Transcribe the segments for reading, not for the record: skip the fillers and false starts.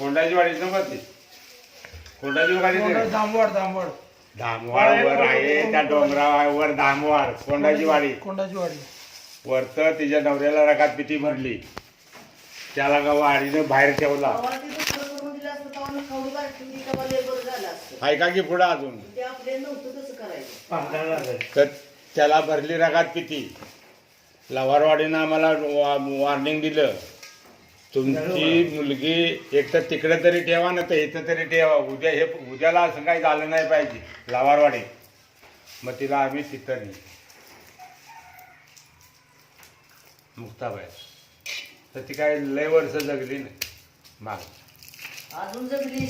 कोंडाची वाडी नको ती कोंडाची वाडी दामवाड धामवाड आहे त्या डोंगरावर धामवाड कोंडाची वाडी वरतं तिच्या नवऱ्याला रगात पिठी भरली त्याला का वाडीनं बाहेर ठेवला ऐका की पुढं अजून तर त्याला भरली रगात पिठी लवारवाडीनं आम्हाला वॉर्निंग दिलं तुमची मुलगी एक तर तिकडे तरी ठेवा ना तर इथं तरी ठेवा उद्याला असं काही झालं नाही पाहिजे लवारवाडी मग तिला आम्ही तिथं नाही मुक्ताबाई तर ती काय लय वर्ष जगली नाही माग अजून जगली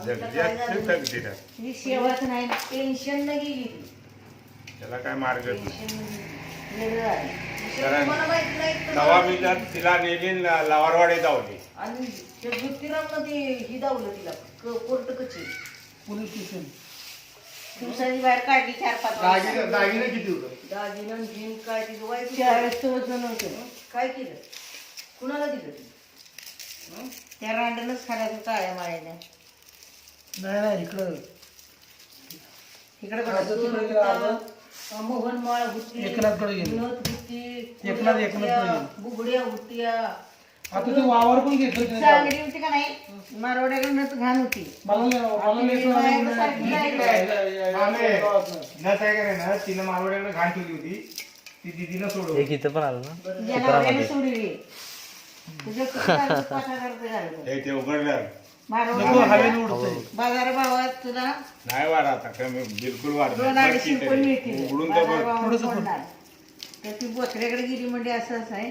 जगली ही शेवट नाही टेन्शन नाही गेली त्याला काय मार्ग तवा मी जर तिला नेली लवारवाडी धावली आणि त्या ज्योतिरामनं ते ही दावलं तिला कोर्ट कचेरी पोलीस स्टेशन दिवसांनी बाहेर काढली 4-5 दागिने किती होतं दागिनं घेऊन काय तिचं वाईट काय केलं कुणाला दिलं ते त्या रांडणच खाण्याचं टाळ्या माळ्याने नाही इकडं मोहन माळ होती एकनाथकडे गेली नथ होती एकनाथ बुगड्या होत्या आता ते वावर पण घेतलं चांगली होती का नाही मारवाड्याकडे नथ घाण होती तिनं मारवाड्याकडे घाण ठेवली होती ती दिदीनं सोडवली एक इथं पण आलं ना तुझ्या नवऱ्याने सोडली तुझ्या किती 5,000 रुपये झाले ते उघडलं बाजार भावात तुला नाही वाढ आता कमी बिलकुल वाढ 200-250 रुपये मिळतील उघडून बाजार भावात सोडणार. तर ती बोचऱ्याकडे गेली म्हणजे असं आहे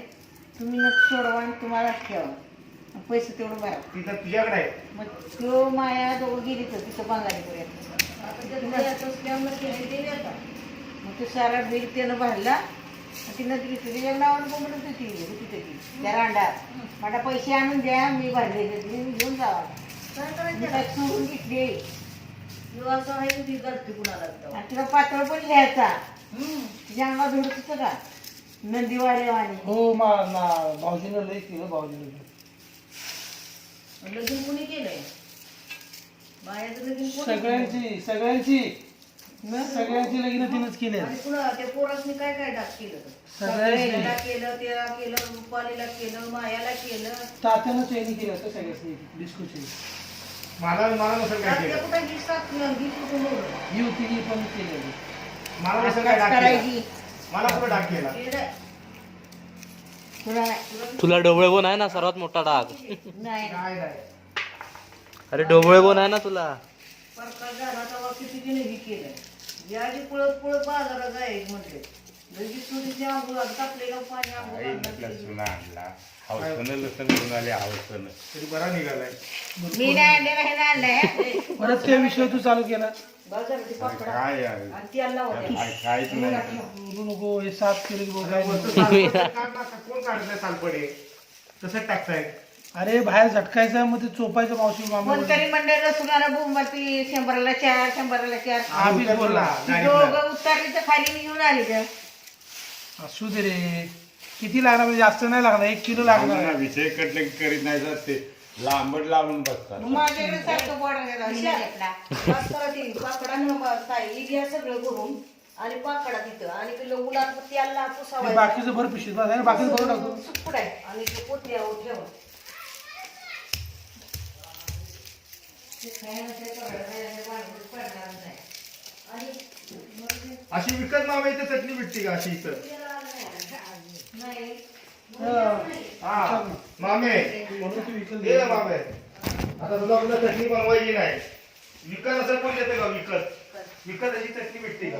तुम्ही नक्की सोडवा आणि तुम्हाला ठेवा पैसे तेवढं भरा तिथं तुझ्याकडे आहे मग तो माया दोघं गेली तर तिथं बांगालीपर्यंत मग तो सारा बिल त्यानं भरला तिनं दिली तुझ्या नावानं बोंबलत होती तिथे त्या रांडात मला पैसे आणून द्या मी भरले घेऊन जावा सोडून घेतली असं आहे ती करते कुणाला तुला पातळ पण घ्यायचा तिच्या अंगात धुडत होतं का नंदीवाले वाणी हो भाऊजीनं लई केलं भाऊजीनं लगीन कुणी केलंय बायाचं लगीन सगळ्यांची लगीन तिनंच केले आणि पुन्हा त्या पोरासनी काय काय डाक केलं सगळ्यांनी केलं त्याला केलं रुपालीला केलं मायाला केलं तात्यानं चैनी केलं होतं सगळ्यांनी डिस्कोची मला नसेल काय केलं कुठे ही होती ही पण केली मला नसेल काय मला कुठं डाक केला तुला ढोबळे बोन आहे ना सर्वात मोठा डाग नाही अरे ढोबळे बोन आहे ना तुला प्रकार झाला तेव्हा किती तिने हे केलं याची पळत बाजारात जायचं म्हटले लगेच थोडीशी आंघोळ टाकलेलं पाणी आंघोळ लसूण आणला हौसनं लसूण घेऊन आले हौसनं तरी बरा निघालाय मी नाही आणले नाही आणलंय परत त्या विषय तू चालू केला बाजारात पकडा काय आणि त्याला काहीच नाही बोलू नको हे साफ केलं की कोण काढलं सालपडे तसंच टाकताय अरे बाहेर झटकायचं मग ते चोपायचं मावशी मामा कोणतरी मंडळ रसुनाला बोंबाती 100ला 4 100ला 4 आम्ही बोलला दोघं उतरली तर खाली घेऊन आली तर असू दे रे किती लागणार म्हणजे जास्त नाही लागणार 1 किलो लागणार विषय कटले करीत नाही जात ते लांबड लावून बसतात माझ्याकडे सारखं बॉर्डर घेतला पाकडानं घ्या सगळं करून आणि पाकडा तिथं आणि उन्हात त्याला पुसावा बाकीचं भर पिशवीत बाकीचं भरून टाकतो सुकड आहे आणि पोत्यावर ठेवा अशी विकत मावे तर चटणी भेटते का अशी इथं मामे दे ना मामे आता तुला कुठं चटणी बनवायची नाही विकत असं कोण देते का विकत अशी चटणी भेटते का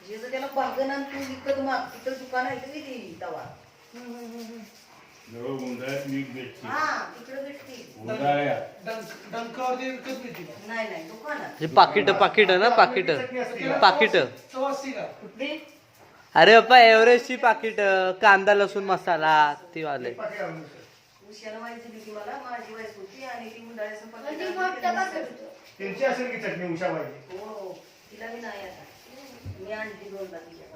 जिथं त्याला पागन आणि तू विकत माग तिथं दुकान आहे तर किती तवा उन्हाळ्यात मीठ भेटते तिकडे भेटते उन्हाळ्यात डंकावरती विकत भेटते नाही दुकानात हे पाकिट ना पाकिट चव असते का कुठली अरे बाप्पा एव्हरेस्टची पाकिट कांदा लसूण मसाला ती वाले उशाला माहिती दिली मला माझी वाईफ होती आणि ती मुंडाळ्याचं त्यांची असेल की चटणी उषा पाहिजे हो तिला मी नाही आता मी आणली 2 बाकीच्या